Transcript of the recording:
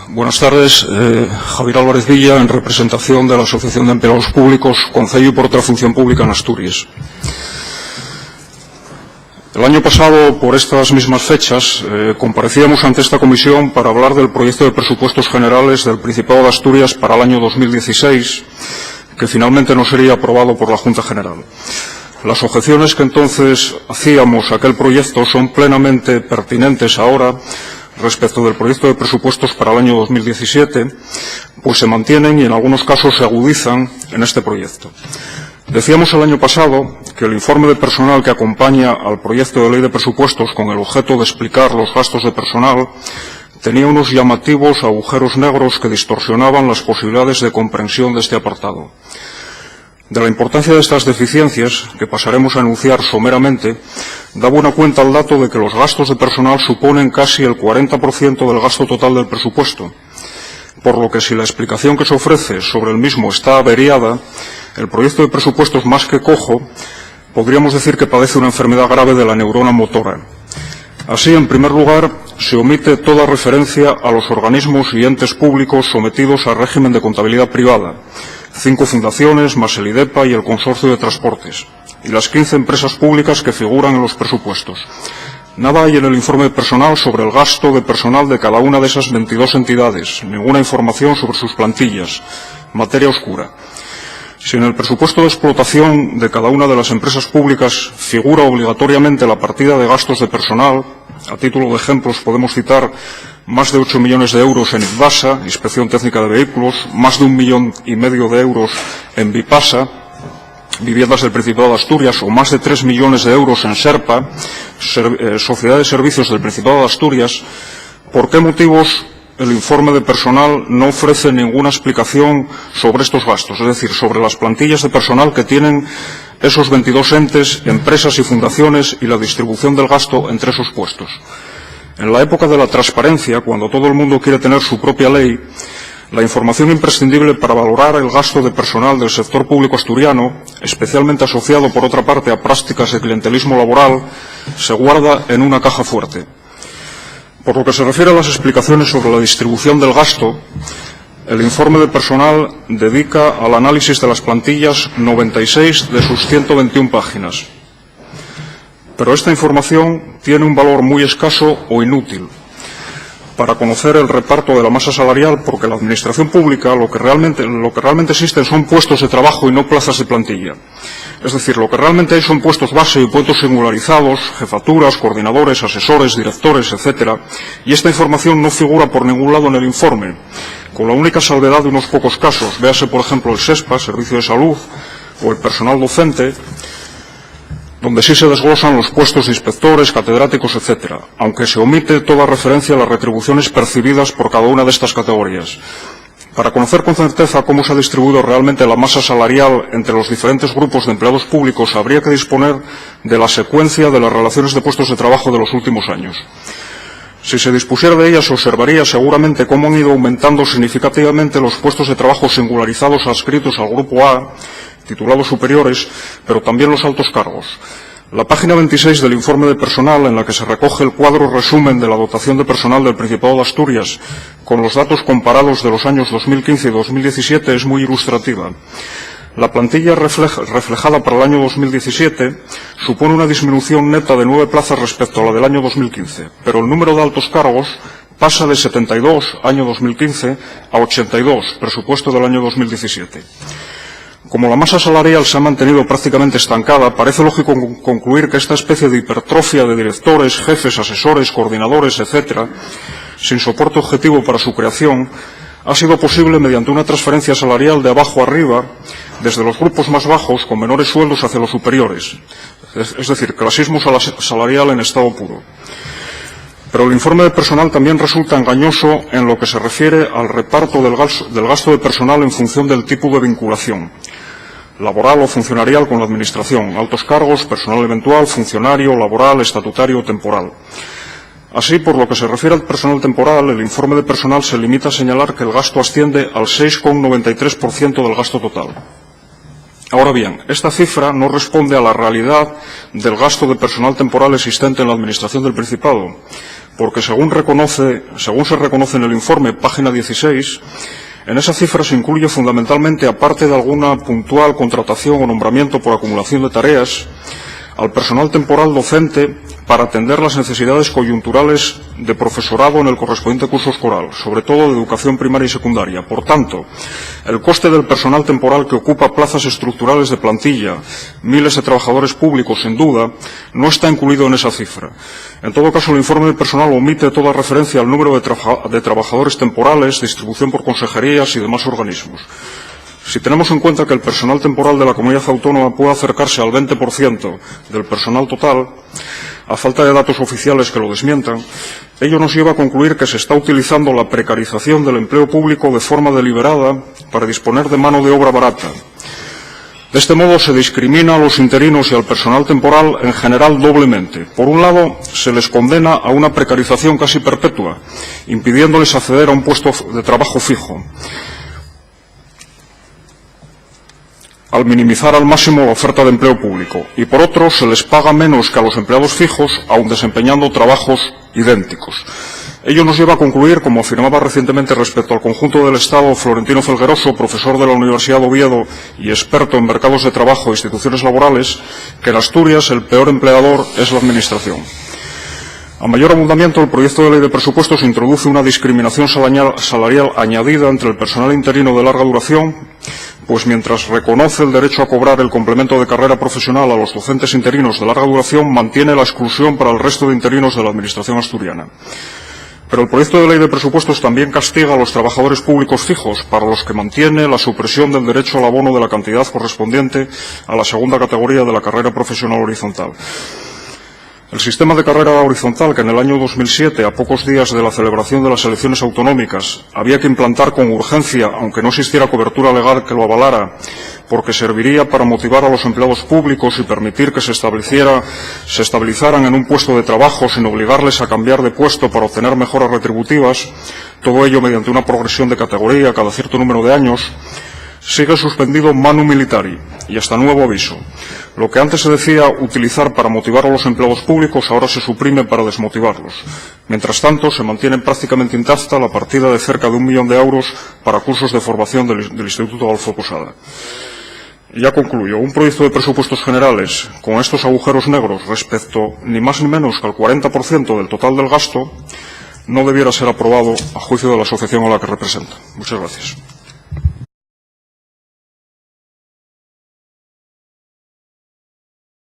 Buenas tardes. Javier Álvarez Villa, en representación de la Asociación de Empleados Públicos, Concello por otra Función Pública en Asturias. El año pasado, por estas mismas fechas, comparecíamos ante esta comisión para hablar del proyecto de presupuestos generales del Principado de Asturias para el año 2016, que finalmente no sería aprobado por la Junta General. Las objeciones que entonces hacíamos a aquel proyecto son plenamente pertinentes ahora respecto del proyecto de presupuestos para el año 2017, pues se mantienen y en algunos casos se agudizan en este proyecto. Decíamos el año pasado que el informe de personal que acompaña al proyecto de ley de presupuestos con el objeto de explicar los gastos de personal tenía unos llamativos agujeros negros que distorsionaban las posibilidades de comprensión de este apartado. De la importancia de estas deficiencias, que pasaremos a enunciar someramente, da buena cuenta el dato de que los gastos de personal suponen casi el 40% del gasto total del presupuesto, por lo que si la explicación que se ofrece sobre el mismo está averiada, el proyecto de presupuestos más que cojo, podríamos decir que padece una enfermedad grave de la neurona motora. Así, en primer lugar, se omite toda referencia a los organismos y entes públicos sometidos al régimen de contabilidad privada, 5 fundaciones, más el IDEPA y el Consorcio de Transportes, y las 15 empresas públicas que figuran en los presupuestos. Nada hay en el informe de personal sobre el gasto de personal de cada una de esas 22 entidades, ninguna información sobre sus plantillas, materia oscura. Si en el presupuesto de explotación de cada una de las empresas públicas figura obligatoriamente la partida de gastos de personal, a título de ejemplos podemos citar más de 8 millones de euros en IDVASA, Inspección Técnica de Vehículos, más de 1,5 millones de euros en VIPASA, Viviendas del Principado de Asturias, o más de 3 millones de euros en SERPA, Sociedad de Servicios del Principado de Asturias. ¿Por qué motivos el informe de personal no ofrece ninguna explicación sobre estos gastos? Es decir, sobre las plantillas de personal que tienen esos 22 entes, empresas y fundaciones y la distribución del gasto entre esos puestos. En la época de la transparencia, cuando todo el mundo quiere tener su propia ley, la información imprescindible para valorar el gasto de personal del sector público asturiano, especialmente asociado, por otra parte, a prácticas de clientelismo laboral, se guarda en una caja fuerte. Por lo que se refiere a las explicaciones sobre la distribución del gasto, el informe de personal dedica al análisis de las plantillas 96 de sus 121 páginas. Pero esta información tiene un valor muy escaso o inútil para conocer el reparto de la masa salarial, porque la administración pública lo que realmente existen son puestos de trabajo y no plazas de plantilla. Es decir, lo que realmente hay son puestos base y puestos singularizados, jefaturas, coordinadores, asesores, directores, etcétera, y esta información no figura por ningún lado en el informe, con la única salvedad de unos pocos casos. Véase, por ejemplo, el SESPA, Servicio de Salud, o el personal docente, donde sí se desglosan los puestos de inspectores, catedráticos, etcétera, aunque se omite toda referencia a las retribuciones percibidas por cada una de estas categorías. Para conocer con certeza cómo se ha distribuido realmente la masa salarial entre los diferentes grupos de empleados públicos, habría que disponer de la secuencia de las relaciones de puestos de trabajo de los últimos años. Si se dispusiera de ellas, se observaría seguramente cómo han ido aumentando significativamente los puestos de trabajo singularizados adscritos al Grupo A, titulados superiores, pero también los altos cargos. La página 26 del informe de personal, en la que se recoge el cuadro resumen de la dotación de personal del Principado de Asturias, con los datos comparados de los años 2015 y 2017, es muy ilustrativa. La plantilla reflejada para el año 2017 supone una disminución neta de 9 plazas respecto a la del año 2015, pero el número de altos cargos pasa de 72, año 2015, a 82, presupuesto del año 2017. Como la masa salarial se ha mantenido prácticamente estancada, parece lógico concluir que esta especie de hipertrofia de directores, jefes, asesores, coordinadores, etcétera, sin soporte objetivo para su creación, ha sido posible mediante una transferencia salarial de abajo arriba, desde los grupos más bajos, con menores sueldos, hacia los superiores. Es decir, clasismo salarial en estado puro. Pero el informe de personal también resulta engañoso en lo que se refiere al reparto del gasto de personal en función del tipo de vinculación laboral o funcionarial con la Administración, altos cargos, personal eventual, funcionario, laboral, estatutario o temporal. Así, por lo que se refiere al personal temporal, el informe de personal se limita a señalar que el gasto asciende al 6,93% del gasto total. Ahora bien, esta cifra no responde a la realidad del gasto de personal temporal existente en la Administración del Principado, porque según se reconoce en el informe, página 16, en esa cifra se incluye fundamentalmente, aparte de alguna puntual contratación o nombramiento por acumulación de tareas, al personal temporal docente para atender las necesidades coyunturales de profesorado en el correspondiente curso escolar, sobre todo de educación primaria y secundaria. Por tanto, el coste del personal temporal que ocupa plazas estructurales de plantilla, miles de trabajadores públicos, sin duda, no está incluido en esa cifra. En todo caso, el informe del personal omite toda referencia al número de trabajadores temporales, distribución por consejerías y demás organismos. Si tenemos en cuenta que el personal temporal de la comunidad autónoma puede acercarse al 20% del personal total, a falta de datos oficiales que lo desmientan, ello nos lleva a concluir que se está utilizando la precarización del empleo público de forma deliberada para disponer de mano de obra barata. De este modo se discrimina a los interinos y al personal temporal en general doblemente. Por un lado, se les condena a una precarización casi perpetua, impidiéndoles acceder a un puesto de trabajo fijo, al minimizar al máximo la oferta de empleo público, y por otro se les paga menos que a los empleados fijos, aun desempeñando trabajos idénticos. Ello nos lleva a concluir, como afirmaba recientemente respecto al conjunto del Estado Florentino Felgueroso, profesor de la Universidad de Oviedo y experto en mercados de trabajo e instituciones laborales, que en Asturias el peor empleador es la Administración. A mayor abundamiento, el proyecto de ley de presupuestos introduce una discriminación salarial añadida entre el personal interino de larga duración, pues mientras reconoce el derecho a cobrar el complemento de carrera profesional a los docentes interinos de larga duración, mantiene la exclusión para el resto de interinos de la Administración asturiana. Pero el proyecto de ley de presupuestos también castiga a los trabajadores públicos fijos, para los que mantiene la supresión del derecho al abono de la cantidad correspondiente a la segunda categoría de la carrera profesional horizontal. El sistema de carrera horizontal, que en el año 2007, a pocos días de la celebración de las elecciones autonómicas, había que implantar con urgencia, aunque no existiera cobertura legal que lo avalara, porque serviría para motivar a los empleados públicos y permitir que se estabilizaran en un puesto de trabajo sin obligarles a cambiar de puesto para obtener mejoras retributivas, todo ello mediante una progresión de categoría cada cierto número de años, sigue suspendido manu militari y hasta nuevo aviso. Lo que antes se decía utilizar para motivar a los empleados públicos ahora se suprime para desmotivarlos. Mientras tanto, se mantiene prácticamente intacta la partida de cerca de 1 millón de euros para cursos de formación del Instituto Adolfo Posada. Y ya concluyo. Un proyecto de presupuestos generales con estos agujeros negros respecto ni más ni menos que al 40% del total del gasto no debiera ser aprobado a juicio de la asociación a la que representa. Muchas gracias.